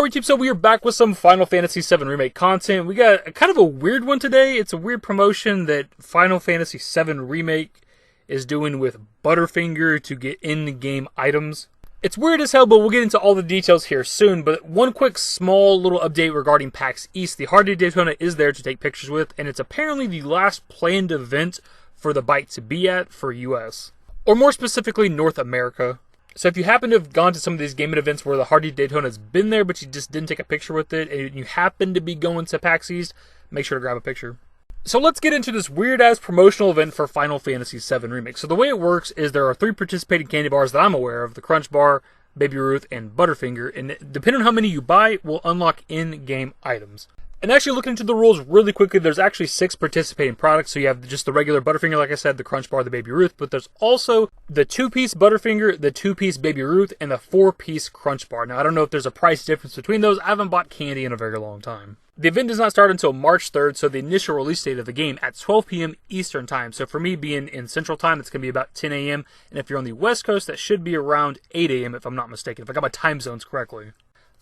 Alright, team, so we are back with some Final Fantasy VII Remake content. We got kind of a weird one today. It's a weird promotion that Final Fantasy VII Remake is doing with Butterfinger to get in-game items. It's weird as hell, but we'll get into all the details here soon. But one quick small little update regarding PAX East. The Hardy Daytona is there to take pictures with, and it's apparently the last planned event for the bike to be at for US. Or more specifically, North America. So if you happen to have gone to some of these gaming events where the Hardy Daytona has been there, but you just didn't take a picture with it, and you happen to be going to PAX East, make sure to grab a picture. So let's get into this weird-ass promotional event for Final Fantasy VII Remake. So the way it works is there are 3 participating candy bars that I'm aware of, the Crunch Bar, Baby Ruth, and Butterfinger, and depending on how many you buy, will unlock in-game items. And actually looking into the rules really quickly, there's actually 6 participating products. So you have just the regular Butterfinger, like I said, the Crunch Bar, the Baby Ruth, but there's also the 2-piece Butterfinger, the 2-piece Baby Ruth, and the 4-piece Crunch Bar. Now, I don't know if there's a price difference between those. I haven't bought candy in a very long time. The event does not start until March 3rd, so the initial release date of the game at 12 p.m. Eastern Time. So for me, being in Central Time, it's going to be about 10 a.m. And if you're on the West Coast, that should be around 8 a.m. if I'm not mistaken, if I got my time zones correctly.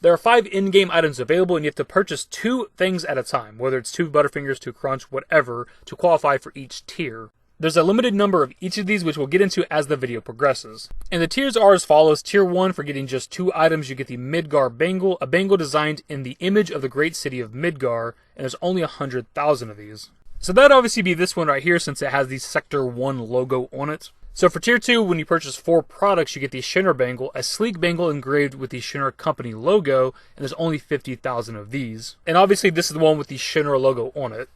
There are 5 in-game items available, and you have to purchase 2 things at a time, whether it's 2 Butterfingers, 2 Crunch, whatever, to qualify for each tier. There's a limited number of each of these, which we'll get into as the video progresses. And the tiers are as follows. Tier 1, for getting just 2 items, you get the Midgar Bangle, a bangle designed in the image of the great city of Midgar, and there's only 100,000 of these. So that'd obviously be this one right here, since it has the Sector 1 logo on it. So for Tier 2, when you purchase 4 products, you get the Shinra Bangle, a sleek bangle engraved with the Shinra Company logo, and there's only 50,000 of these. And obviously this is the one with the Shinra logo on it.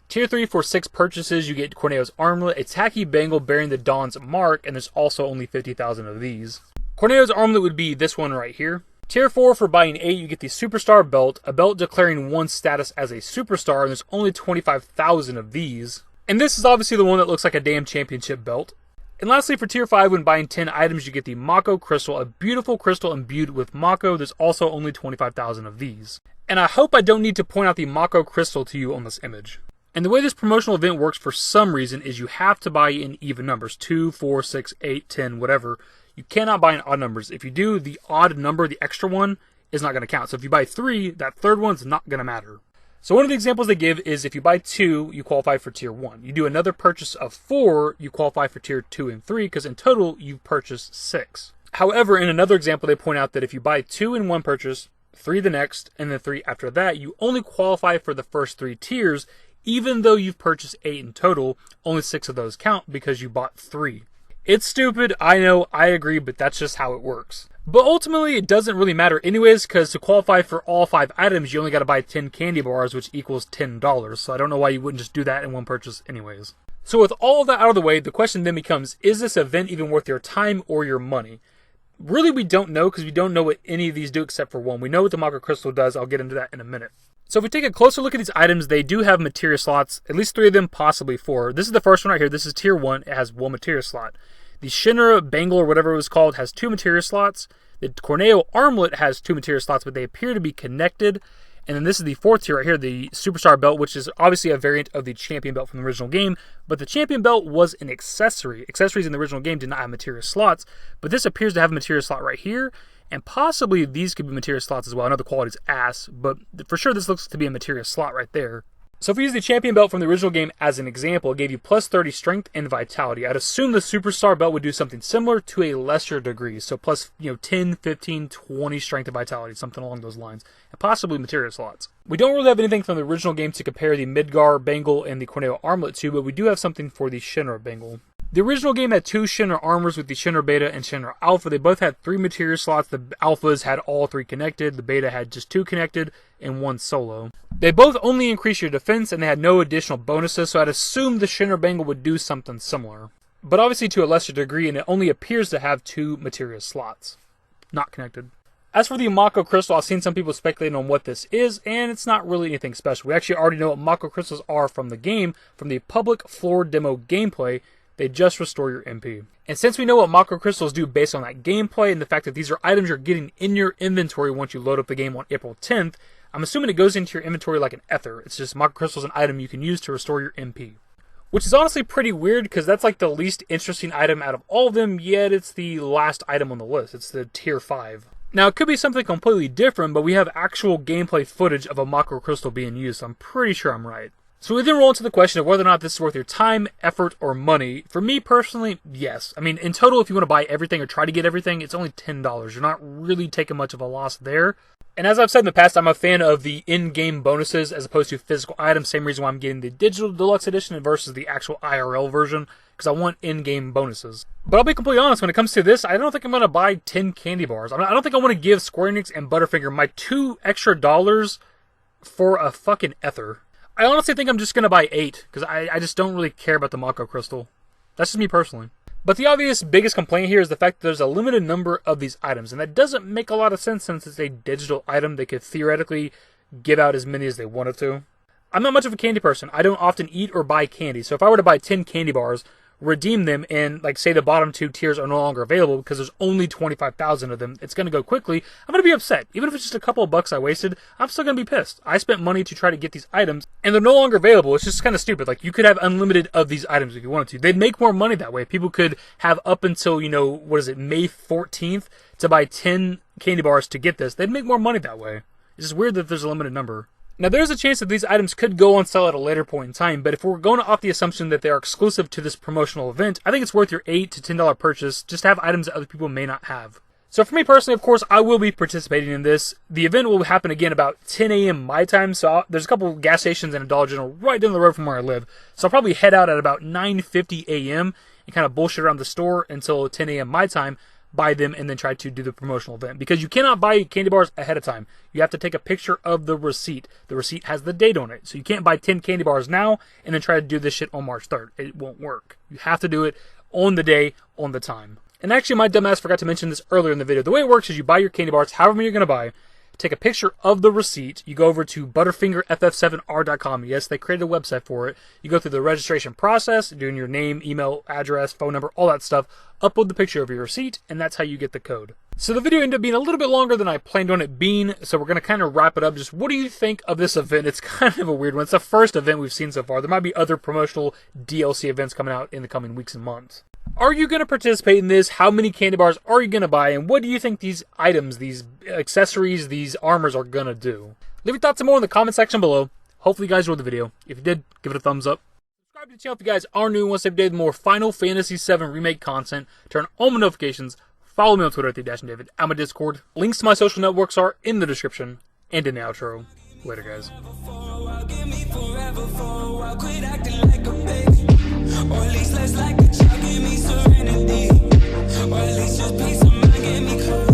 Tier 3, for 6 purchases, you get Corneo's Armlet, a tacky bangle bearing the Dawn's mark, and there's also only 50,000 of these. Corneo's Armlet would be this one right here. Tier 4, for buying 8, you get the Superstar Belt, a belt declaring one's status as a superstar, and there's only 25,000 of these. And this is obviously the one that looks like a damn championship belt. And lastly, for Tier 5, when buying 10 items, you get the Mako Crystal, a beautiful crystal imbued with Mako. There's also only 25,000 of these. And I hope I don't need to point out the Mako Crystal to you on this image. And the way this promotional event works for some reason is you have to buy in even numbers. 2, 4, 6, 8, 10, whatever. You cannot buy in odd numbers. If you do, the odd number, the extra one, is not going to count. So if you buy 3, that third one's not going to matter. So one of the examples they give is if you buy 2, you qualify for Tier 1. You do another purchase of 4, you qualify for Tier 2 and 3, because in total, you've purchased 6. However, in another example, they point out that if you buy 2 in one purchase, 3 the next, and then 3 after that, you only qualify for the first 3 tiers, even though you've purchased 8 in total. Only 6 of those count because you bought 3. It's stupid, I know, I agree, but that's just how it works. But ultimately, it doesn't really matter anyways, because to qualify for all 5 items, you only got to buy 10 candy bars, which equals $10. So I don't know why you wouldn't just do that in one purchase anyways. So with all of that out of the way, the question then becomes, is this event even worth your time or your money? Really, we don't know, because we don't know what any of these do except for one. We know what the Mako Crystal does. I'll get into that in a minute. So if we take a closer look at these items, they do have materia slots, at least 3 of them, possibly 4. This is the first one right here. This is Tier 1. It has 1 materia slot. The Shinra Bangle, or whatever it was called, has 2 materia slots. The Corneo Armlet has 2 materia slots, but they appear to be connected. And then this is the 4th tier right here, the Superstar Belt, which is obviously a variant of the Champion Belt from the original game. But the Champion Belt was an accessory. Accessories in the original game did not have materia slots, but this appears to have a materia slot right here. And possibly these could be materia slots as well. I know the quality's ass, but for sure this looks to be a materia slot right there. So if we use the Champion Belt from the original game as an example, it gave you plus 30 strength and vitality. I'd assume the Superstar Belt would do something similar to a lesser degree. So plus, 10, 15, 20 strength and vitality, something along those lines. And possibly materia slots. We don't really have anything from the original game to compare the Midgar Bangle and the Corneo Armlet to, but we do have something for the Shinra Bangle. The original game had 2 Shinra armors with the Shinra Beta and Shinra Alpha. They both had 3 materia slots. The Alphas had all 3 connected. The Beta had just 2 connected and 1 solo. They both only increase your defense, and they had no additional bonuses, so I'd assume the Shinra Bangle would do something similar. But obviously to a lesser degree, and it only appears to have 2 materia slots. Not connected. As for the Mako Crystal, I've seen some people speculating on what this is, and it's not really anything special. We actually already know what Mako Crystals are from the game, from the public floor demo gameplay. They just restore your MP. And since we know what Mako Crystals do based on that gameplay and the fact that these are items you're getting in your inventory once you load up the game on April 10th, I'm assuming it goes into your inventory like an ether. It's just Mako Crystals, an item you can use to restore your MP. Which is honestly pretty weird, because that's like the least interesting item out of all of them, yet it's the last item on the list. It's the Tier 5. Now, it could be something completely different, but we have actual gameplay footage of a Mako crystal being used, so I'm pretty sure I'm right. So we then roll into the question of whether or not this is worth your time, effort, or money. For me personally, yes. I mean, in total, if you want to buy everything or try to get everything, it's only $10. You're not really taking much of a loss there. And as I've said in the past, I'm a fan of the in-game bonuses as opposed to physical items. Same reason why I'm getting the digital deluxe edition versus the actual IRL version, because I want in-game bonuses. But I'll be completely honest, when it comes to this, I don't think I'm going to buy 10 candy bars. I don't think I want to give Square Enix and Butterfinger my $2 extra for a fucking ether. I honestly think I'm just going to buy 8, because I just don't really care about the Mako crystal. That's just me personally. But the obvious biggest complaint here is the fact that there's a limited number of these items, and that doesn't make a lot of sense since it's a digital item. They could theoretically give out as many as they wanted to. I'm not much of a candy person. I don't often eat or buy candy, so if I were to buy 10 candy bars, redeem them, and like say the bottom 2 tiers are no longer available because there's only 25,000 of them, it's going to go quickly, I'm going to be upset. Even if it's just a couple of bucks I wasted, I'm still going to be pissed. I spent money to try to get these items, and they're no longer available. It's just kind of stupid. Like, you could have unlimited of these items if you wanted to. They'd make more money that way. People could have up until, May 14th to buy 10 candy bars to get this. They'd make more money that way. It's just weird that there's a limited number. Now, there's a chance that these items could go on sale at a later point in time, but if we're going off the assumption that they are exclusive to this promotional event, I think it's worth your $8 to $10 purchase just to have items that other people may not have. So for me personally, of course, I will be participating in this. The event will happen again about 10 a.m. my time, so there's a couple of gas stations and a Dollar General right down the road from where I live. So I'll probably head out at about 9:50 a.m. and kind of bullshit around the store until 10 a.m. my time, buy them, and then try to do the promotional event. Because you cannot buy candy bars ahead of time. You have to take a picture of the receipt. The receipt has the date on it. So you can't buy 10 candy bars now and then try to do this shit on March 3rd. It won't work. You have to do it on the day, on the time. And actually, my dumbass forgot to mention this earlier in the video. The way it works is you buy your candy bars, however many you're going to buy, take a picture of the receipt, you go over to butterfingerff7r.com. Yes, they created a website for it. You go through the registration process, doing your name, email, address, phone number, all that stuff, upload the picture of your receipt, and that's how you get the code. So the video ended up being a little bit longer than I planned on it being, so we're going to kind of wrap it up. Just what do you think of this event? It's kind of a weird one. It's the first event we've seen so far. There might be other promotional DLC events coming out in the coming weeks and months. Are you going to participate in this? How many candy bars are you going to buy? And what do you think these items, these accessories, these armors are going to do? Leave your thoughts and more in the comment section below. Hopefully you guys enjoyed the video. If you did, give it a thumbs up. Subscribe to the channel if you guys are new and want to stay updated with more Final Fantasy VII Remake content. Turn on notifications. Follow me on Twitter at @dashingdavid. I'm a Discord. Links to my social networks are in the description and in the outro. Later, guys. Or at least less like a child, give me serenity. Or at least just peace of mind, get me close.